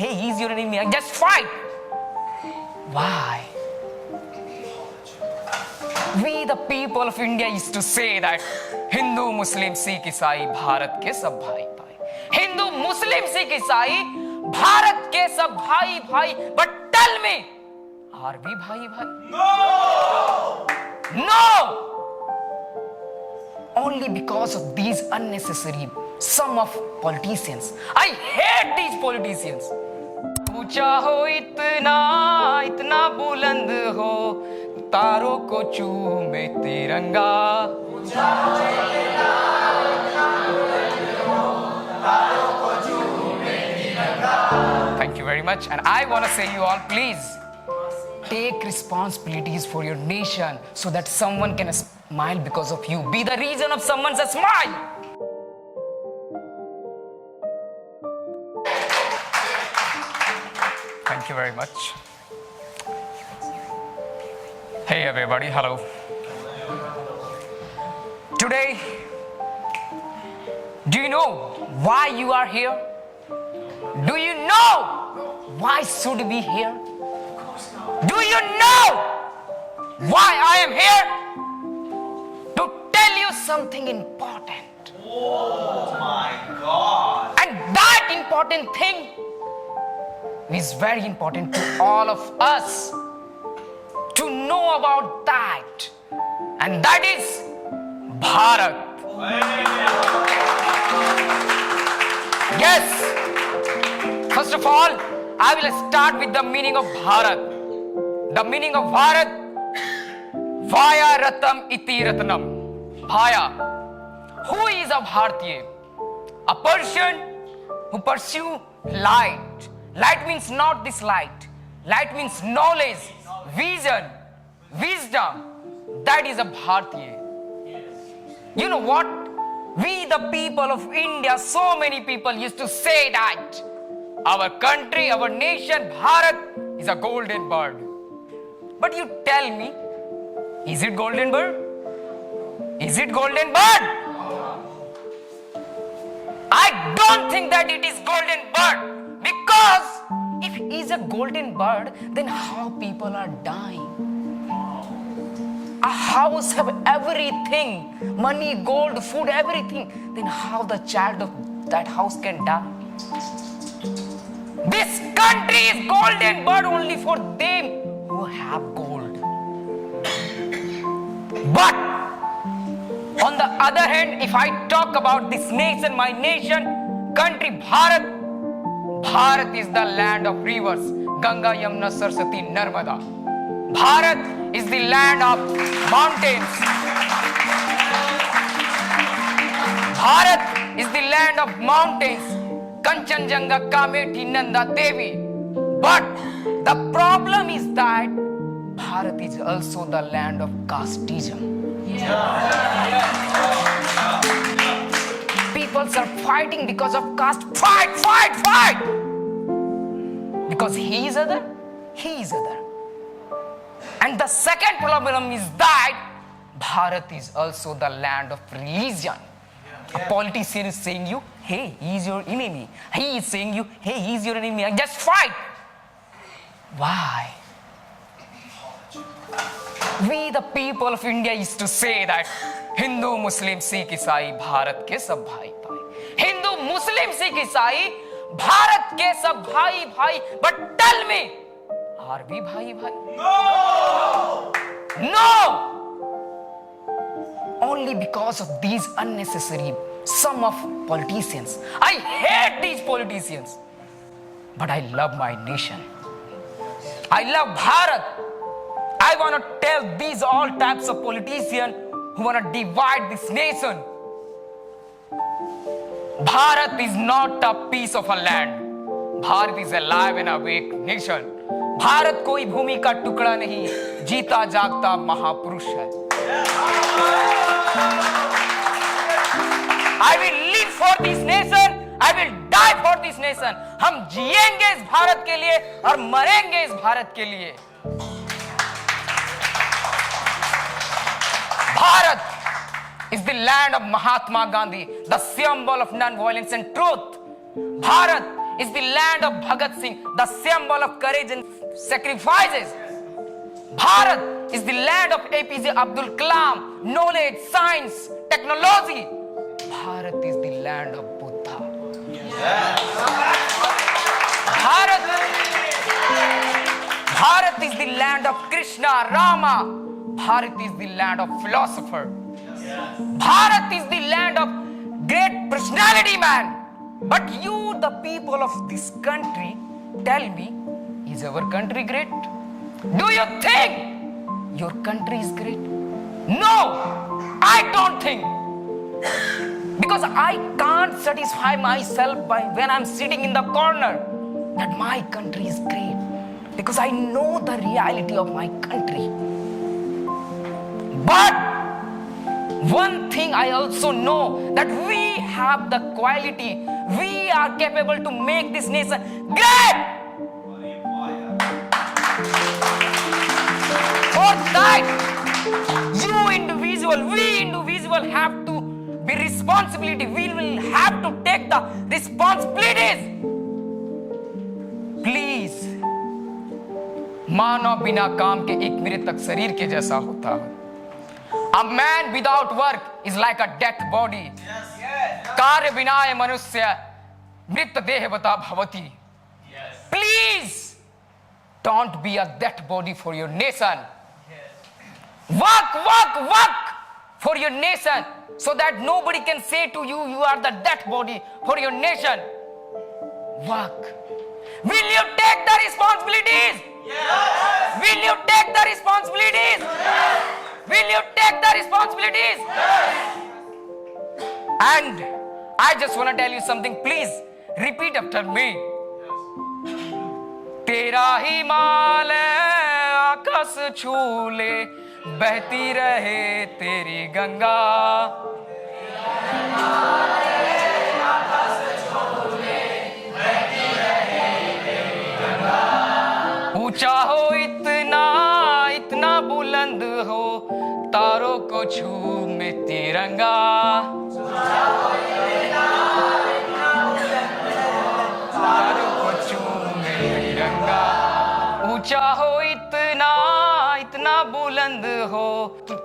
Hey, he's your enemy. Just fight. Why? We the people of India used to say that Hindu, Muslim, Sikh, Isai, Bharat ke sab bhai bhai. Hindu, Muslim, Sikh, Isai, Bharat ke sab bhai bhai. But tell me, are we bhai bhai? No! Only because of these unnecessary sum of politicians. I hate these politicians. ऊंचा हो इतना इतना बुलंद हो तारों को चूमे तिरंगा ऊंचा हो इतना इतना बुलंद हो तारों को चूमे तिरंगा. Thank you very much, and I want to say you all, please take responsibilities for your nation so that someone can smile because of you. Be the reason of someone's smile. Thank you very much. Hey everybody, hello. Today, do you know why you are here? Do you know why should we here? Do you know why I am here? To tell you something important. Oh my God. And that important thing is very important to all of us to know about that, and that is Bharat. Yes, first of all I will start with the meaning of Bharat. The meaning of Bharat: Vaya Ratam iti Ratnam. Vaya, who is a Bharatiya? A person who pursue light. Light means not this light. Light means knowledge, vision, wisdom. That is a Bharatiya. You know what? We the people of India, so many people used to say that our country, our nation, Bharat is a golden bird. But you tell me, is it golden bird? Is it golden bird? I don't think that it is golden bird. Because if it is a golden bird, then how people are dying? A house have everything, money, gold, food, everything. Then how the child of that house can die? This country is golden bird only for them who have gold. But on the other hand, if I talk about this nation, my nation, country, Bharat, Bharat is the land of rivers, Ganga, Yamuna, Saraswati, Narmada. Bharat is the land of mountains. Bharat is the land of mountains, Kanchanjunga, Kamethi, Nanda, Devi. But the problem is that Bharat is also the land of casteism. People are fighting because of caste. Fight, fight, fight! Because he is other, he is other. And the second problem is that Bharat is also the land of religion. A politician is saying you, hey, he is your enemy. He is saying you, hey, he is your enemy. Just fight. Why? We the people of India used to say that Hindu, Muslim, Sikh, Isai, Bharat ke sab bhai bhai. Hindu, Muslim, Sikh, Isai, Bharat ke sab bhai bhai. But tell me, are we bhai bhai? No! No! Only because of these unnecessary sum of politicians. I hate these politicians. But I love my nation. I love Bharat. I want to tell these all types of politicians who want to divide this nation. Bharat is not a piece of a land. Bharat is a live and awake nation. Bharat कोई भूमि का टुकड़ा नहीं, जीता जागता महापुरुष है. I will live for this nation. I will die for this nation. हम जिएंगे इस भारत के लिए और मरेंगे इस भारत के लिए. Bharat is the land of Mahatma Gandhi, the symbol of non-violence and truth. Bharat is the land of Bhagat Singh, the symbol of courage and sacrifices. Bharat is the land of APJ Abdul Kalam, knowledge, science, technology. Bharat is the land of Buddha. Bharat is the land of Krishna, Rama. Bharat is the land of philosopher. Bharat is the land of great personality man. But you, the people of this country, tell me, is our country great? Do you think your country is great? No, I don't think. Because I can't satisfy myself by when I'm sitting in the corner that my country is great. Because I know the reality of my country. But one thing I also know, that we have the quality, we are capable to make this nation great. For that, you individual, we individual have to be responsibility. We will have to take the responsibilities. Please, मानव बिना काम के एक मृतक शरीर के जैसा होता है. A man without work is like a dead body. कार्य बिना मनुष्य मृत देहवता भवति. Please, don't be a dead body for your nation. Work for your nation, so that nobody can say to you, you are the dead body for your nation. Work. Will you take the responsibilities? Yes. Will you take the responsibilities? Yes. Will you take the responsibilities? Yes. And I just want to tell you something. Please repeat after me. तेरा ही माल आकाश छूले, बहती रहे तेरी गंगा. ऊंचा हो इतना, इतना बुलंद हो, तारों को छूमे तिरंगा. तारों को छूमे तिरंगा. ऊंचा हो इतना, इतना बुलंद हो,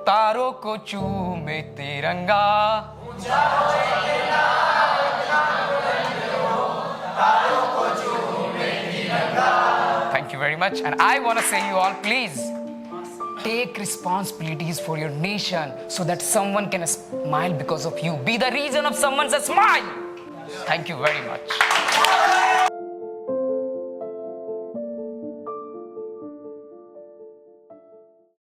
तारों को छूमे तिरंगा. Thank you very much. And I want to say you all, please take responsibilities for your nation so that someone can smile because of you. Be the reason of someone's smile. Thank you very much.